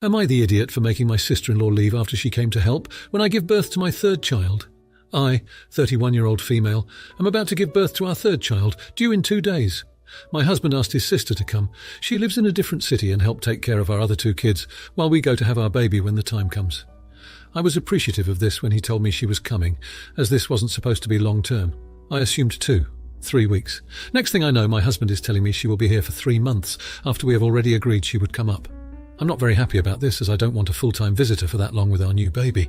Am I the idiot for making my sister-in-law leave after she came to help when I give birth to my third child? I, 31-year-old female, am about to give birth to our third child, due in 2 days. My husband asked his sister to come. She lives in a different city and help take care of our other 2 kids while we go to have our baby when the time comes. I was appreciative of this when he told me she was coming, as this wasn't supposed to be long-term. I assumed 3 weeks. Next thing I know, my husband is telling me she will be here for 3 months after we have already agreed she would come up. I'm not very happy about this, as I don't want a full-time visitor for that long with our new baby.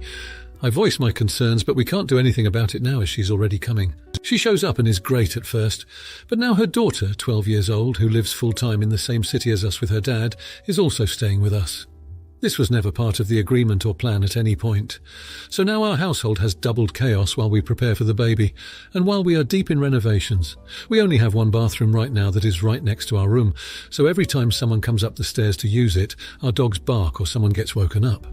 I voice my concerns, but we can't do anything about it now as she's already coming. She shows up and is great at first, but now her daughter, 12 years old, who lives full-time in the same city as us with her dad, is also staying with us. This was never part of the agreement or plan at any point. So now our household has doubled chaos while we prepare for the baby, and while we are deep in renovations. We only have 1 bathroom right now that is right next to our room, so every time someone comes up the stairs to use it, our dogs bark or someone gets woken up.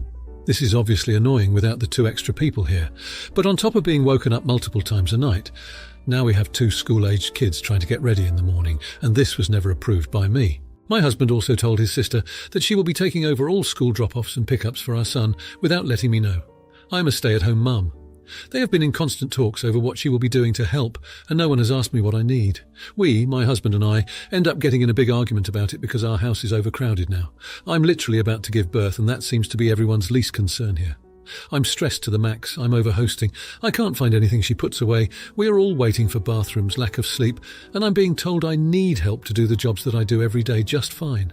This is obviously annoying without the 2 extra people here, but on top of being woken up multiple times a night, now we have 2 school-aged kids trying to get ready in the morning, and this was never approved by me. My husband also told his sister that she will be taking over all school drop-offs and pick-ups for our son without letting me know. I'm a stay-at-home mum. They have been in constant talks over what she will be doing to help, and no one has asked me what I need. We, my husband and I, end up getting in a big argument about it because our house is overcrowded now. I'm literally about to give birth, and that seems to be everyone's least concern here. I'm stressed to the max. I'm overhosting. I can't find anything she puts away. We are all waiting for bathrooms, lack of sleep, and I'm being told I need help to do the jobs that I do every day just fine.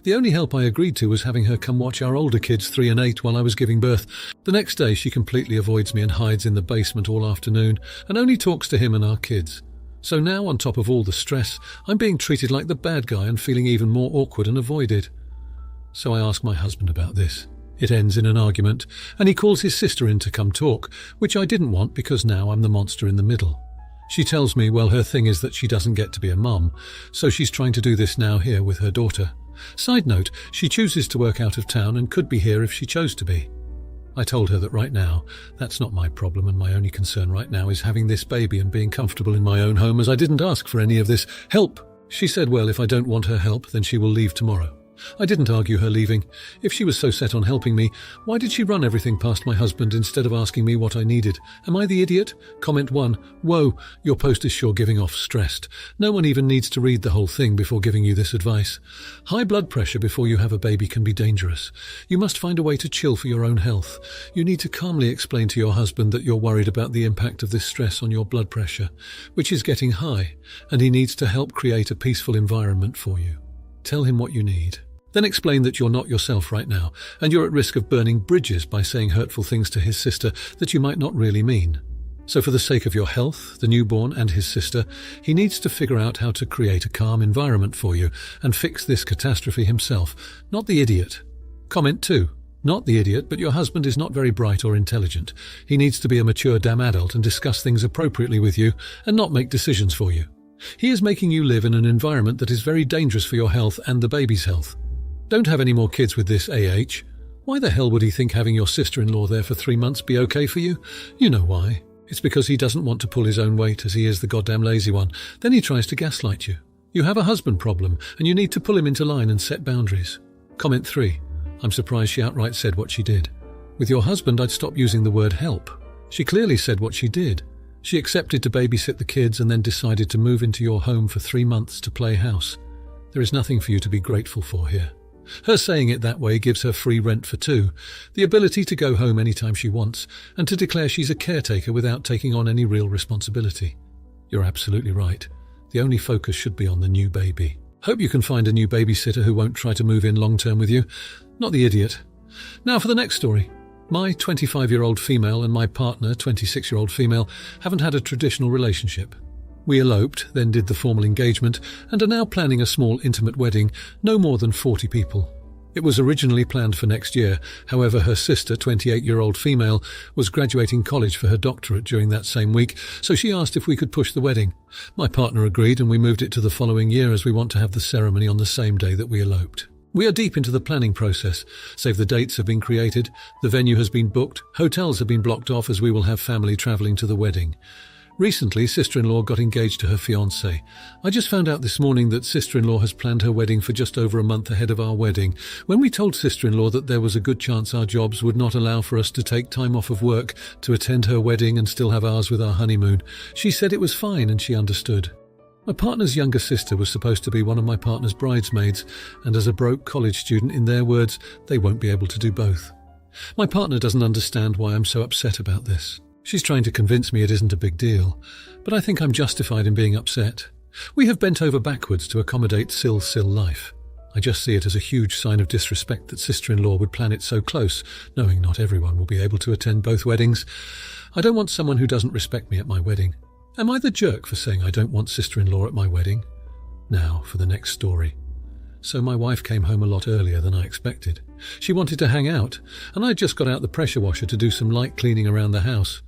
The only help I agreed to was having her come watch our older kids, 3 and 8, while I was giving birth. The next day she completely avoids me and hides in the basement all afternoon and only talks to him and our kids. So now, on top of all the stress, I'm being treated like the bad guy and feeling even more awkward and avoided. So I ask my husband about this. It ends in an argument, and he calls his sister in to come talk, which I didn't want because now I'm the monster in the middle. She tells me, well, her thing is that she doesn't get to be a mum, so she's trying to do this now here with her daughter. Side note, she chooses to work out of town and could be here if she chose to be. I told her that right now, that's not my problem, and my only concern right now is having this baby and being comfortable in my own home, as I didn't ask for any of this help. She said, well, if I don't want her help, then she will leave tomorrow. I didn't argue her leaving. If she was so set on helping me, why did she run everything past my husband instead of asking me what I needed? Am I the idiot? Comment 1. Whoa, your post is sure giving off stressed. No one even needs to read the whole thing before giving you this advice. High blood pressure before you have a baby can be dangerous. You must find a way to chill for your own health. You need to calmly explain to your husband that you're worried about the impact of this stress on your blood pressure, which is getting high, and he needs to help create a peaceful environment for you. Tell him what you need. Then explain that you're not yourself right now, and you're at risk of burning bridges by saying hurtful things to his sister that you might not really mean. So for the sake of your health, the newborn and his sister, he needs to figure out how to create a calm environment for you and fix this catastrophe himself, not the idiot. Comment 2. Not the idiot, but your husband is not very bright or intelligent. He needs to be a mature damn adult and discuss things appropriately with you and not make decisions for you. He is making you live in an environment that is very dangerous for your health and the baby's health. Don't have any more kids with this AH. Why the hell would he think having your sister-in-law there for 3 months be okay for you? You know why. It's because he doesn't want to pull his own weight, as he is the goddamn lazy one. Then he tries to gaslight you. You have a husband problem, and you need to pull him into line and set boundaries. Comment 3. I'm surprised she outright said what she did. With your husband, I'd stop using the word help. She clearly said what she did. She accepted to babysit the kids and then decided to move into your home for 3 months to play house. There is nothing for you to be grateful for here. Her saying it that way gives her free rent for 2, the ability to go home anytime she wants, and to declare she's a caretaker without taking on any real responsibility. You're absolutely right. The only focus should be on the new baby. Hope you can find a new babysitter who won't try to move in long-term with you. Not the idiot. Now for the next story. My 25-year-old female and my partner, 26-year-old female, haven't had a traditional relationship. We eloped, then did the formal engagement, and are now planning a small intimate wedding, no more than 40 people. It was originally planned for next year. However, her sister, 28-year-old female, was graduating college for her doctorate during that same week, so she asked if we could push the wedding. My partner agreed, and we moved it to the following year as we want to have the ceremony on the same day that we eloped. We are deep into the planning process. Save the dates have been created, the venue has been booked, hotels have been blocked off as we will have family travelling to the wedding. Recently, sister-in-law got engaged to her fiancé. I just found out this morning that sister-in-law has planned her wedding for just over a month ahead of our wedding. When we told sister-in-law that there was a good chance our jobs would not allow for us to take time off of work to attend her wedding and still have ours with our honeymoon, she said it was fine and she understood. My partner's younger sister was supposed to be one of my partner's bridesmaids, and as a broke college student, in their words, they won't be able to do both. My partner doesn't understand why I'm so upset about this. She's trying to convince me it isn't a big deal, but I think I'm justified in being upset. We have bent over backwards to accommodate Sil life. I just see it as a huge sign of disrespect that sister-in-law would plan it so close, knowing not everyone will be able to attend both weddings. I don't want someone who doesn't respect me at my wedding. Am I the jerk for saying I don't want sister-in-law at my wedding? Now for the next story. So my wife came home a lot earlier than I expected. She wanted to hang out, and I'd just got out the pressure washer to do some light cleaning around the house.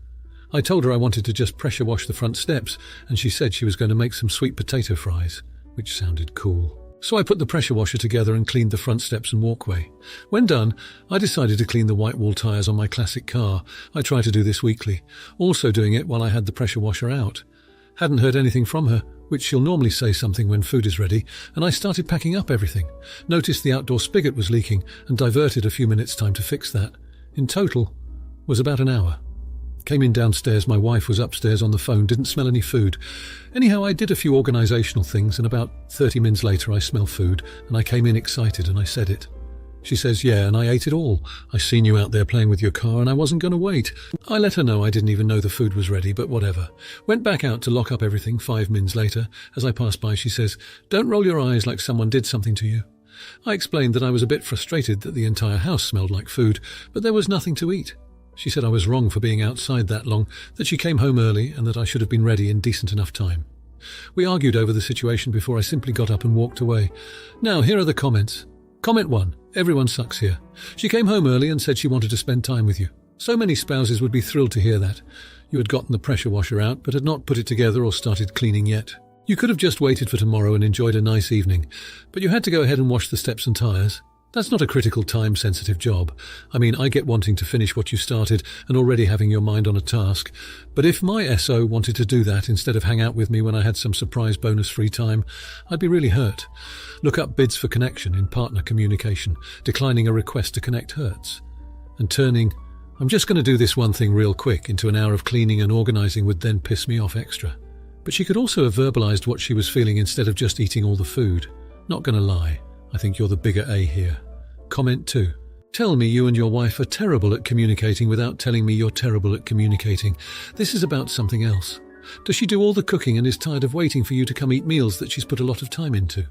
I told her I wanted to just pressure wash the front steps, and she said she was going to make some sweet potato fries, which sounded cool. So I put the pressure washer together and cleaned the front steps and walkway. When done, I decided to clean the white wall tyres on my classic car. I try to do this weekly, also doing it while I had the pressure washer out. Hadn't heard anything from her, which she'll normally say something when food is ready, and I started packing up everything. Noticed the outdoor spigot was leaking and diverted a few minutes' time to fix that. In total, was about an hour. Came in downstairs, my wife was upstairs on the phone, didn't smell any food. Anyhow, I did a few organisational things, and about 30 minutes later I smell food, and I came in excited and I said it. She says, yeah, and I ate it all. I seen you out there playing with your car and I wasn't going to wait. I let her know I didn't even know the food was ready, but whatever. Went back out to lock up everything 5 minutes later. As I passed by, she says, don't roll your eyes like someone did something to you. I explained that I was a bit frustrated that the entire house smelled like food, but there was nothing to eat. She said I was wrong for being outside that long, that she came home early and that I should have been ready in decent enough time. We argued over the situation before I simply got up and walked away. Now, here are the comments. Comment 1. Everyone sucks here. She came home early and said she wanted to spend time with you. So many spouses would be thrilled to hear that. You had gotten the pressure washer out but had not put it together or started cleaning yet. You could have just waited for tomorrow and enjoyed a nice evening, but you had to go ahead and wash the steps and tyres. That's not a critical time-sensitive job. I mean, I get wanting to finish what you started and already having your mind on a task. But if my SO wanted to do that instead of hang out with me when I had some surprise bonus free time, I'd be really hurt. Look up bids for connection in partner communication. Declining a request to connect hurts. And turning, I'm just going to do this one thing real quick, into an hour of cleaning and organising would then piss me off extra. But she could also have verbalised what she was feeling instead of just eating all the food. Not going to lie, I think you're the bigger A here. Comment 2. Tell me you and your wife are terrible at communicating without telling me you're terrible at communicating. This is about something else. Does she do all the cooking and is tired of waiting for you to come eat meals that she's put a lot of time into?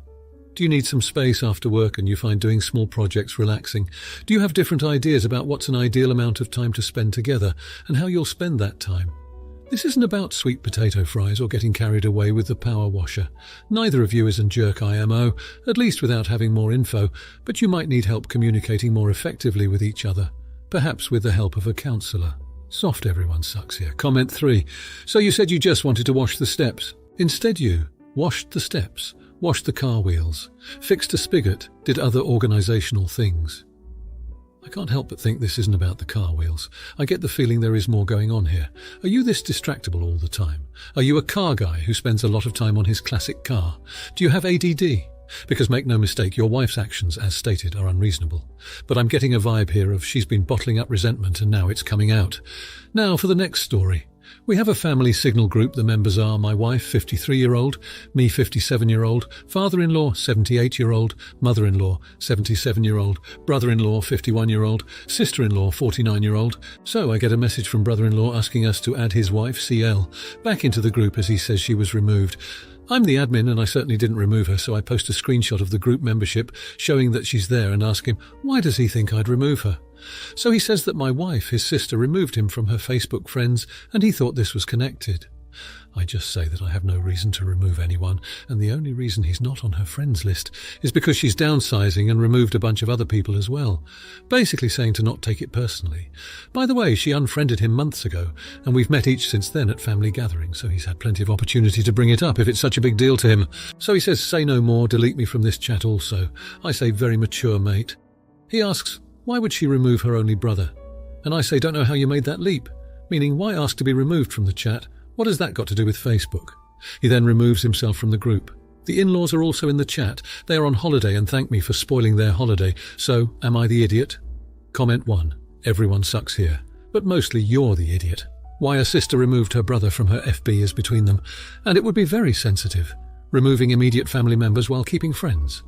Do you need some space after work and you find doing small projects relaxing? Do you have different ideas about what's an ideal amount of time to spend together and how you'll spend that time? This isn't about sweet potato fries or getting carried away with the power washer. Neither of you is a jerk IMO, at least without having more info, but you might need help communicating more effectively with each other, perhaps with the help of a counsellor. Soft everyone sucks here. Comment 3. So you said you just wanted to wash the steps. Instead you washed the steps, washed the car wheels, fixed a spigot, did other organisational things. I can't help but think this isn't about the car wheels. I get the feeling there is more going on here. Are you this distractible all the time? Are you a car guy who spends a lot of time on his classic car? Do you have ADD? Because make no mistake, your wife's actions, as stated, are unreasonable. But I'm getting a vibe here of she's been bottling up resentment and now it's coming out. Now for the next story. We have a family signal group. The members are my wife, 53-year-old, me, 57-year-old, father-in-law, 78-year-old, mother-in-law, 77-year-old, brother-in-law, 51-year-old, sister-in-law, 49-year-old. So I get a message from brother-in-law asking us to add his wife, CL, back into the group as he says she was removed. I'm the admin and I certainly didn't remove her, so I post a screenshot of the group membership showing that she's there and ask him, why does he think I'd remove her? So he says that my wife, his sister, removed him from her Facebook friends and he thought this was connected. I just say that I have no reason to remove anyone, and the only reason he's not on her friends list is because she's downsizing and removed a bunch of other people as well, basically saying to not take it personally. By the way, she unfriended him months ago, and we've met each since then at family gatherings, so he's had plenty of opportunity to bring it up if it's such a big deal to him. So he says, say no more, delete me from this chat also. I say, very mature, mate. He asks, why would she remove her only brother? And I say, don't know how you made that leap, meaning why ask to be removed from the chat What has that got to do with Facebook? He then removes himself from the group. The in-laws are also in the chat. They are on holiday and thank me for spoiling their holiday. So, am I the idiot? Comment 1. Everyone sucks here. But mostly you're the idiot. Why a sister removed her brother from her FB is between them. And it would be very sensitive. Removing immediate family members while keeping friends.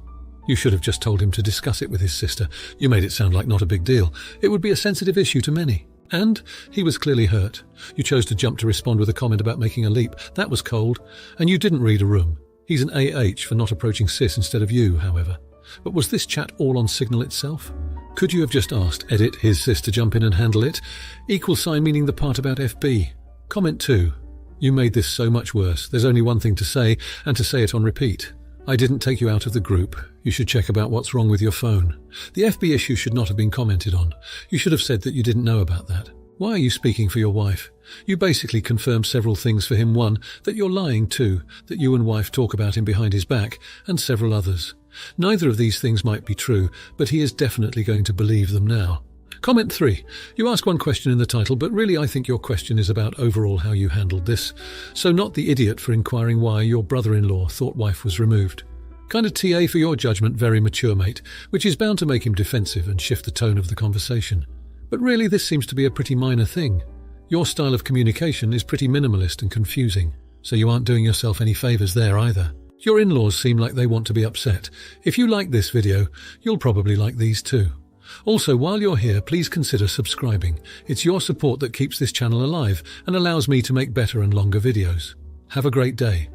You should have just told him to discuss it with his sister. You made it sound like not a big deal. It would be a sensitive issue to many. And he was clearly hurt. You chose to jump to respond with a comment about making a leap. That was cold. And you didn't read a room. He's an AH for not approaching sis instead of you, however. But was this chat all on Signal itself? Could you have just asked edit his sis to jump in and handle it? Equal sign meaning the part about FB. Comment 2. You made this so much worse. There's only one thing to say, and to say it on repeat. I didn't take you out of the group. You should check about what's wrong with your phone. The FB issue should not have been commented on. You should have said that you didn't know about that. Why are you speaking for your wife? You basically confirmed several things for him. 1, that you're lying. 2, that you and wife talk about him behind his back, and several others. Neither of these things might be true, but he is definitely going to believe them now. Comment 3. You ask one question in the title, but really I think your question is about overall how you handled this. So not the idiot for inquiring why your brother-in-law thought wife was removed. Kind of TA for your judgment, very mature mate, which is bound to make him defensive and shift the tone of the conversation. But really this seems to be a pretty minor thing. Your style of communication is pretty minimalist and confusing, so you aren't doing yourself any favours there either. Your in-laws seem like they want to be upset. If you like this video, you'll probably like these too. Also, while you're here, please consider subscribing. It's your support that keeps this channel alive and allows me to make better and longer videos. Have a great day.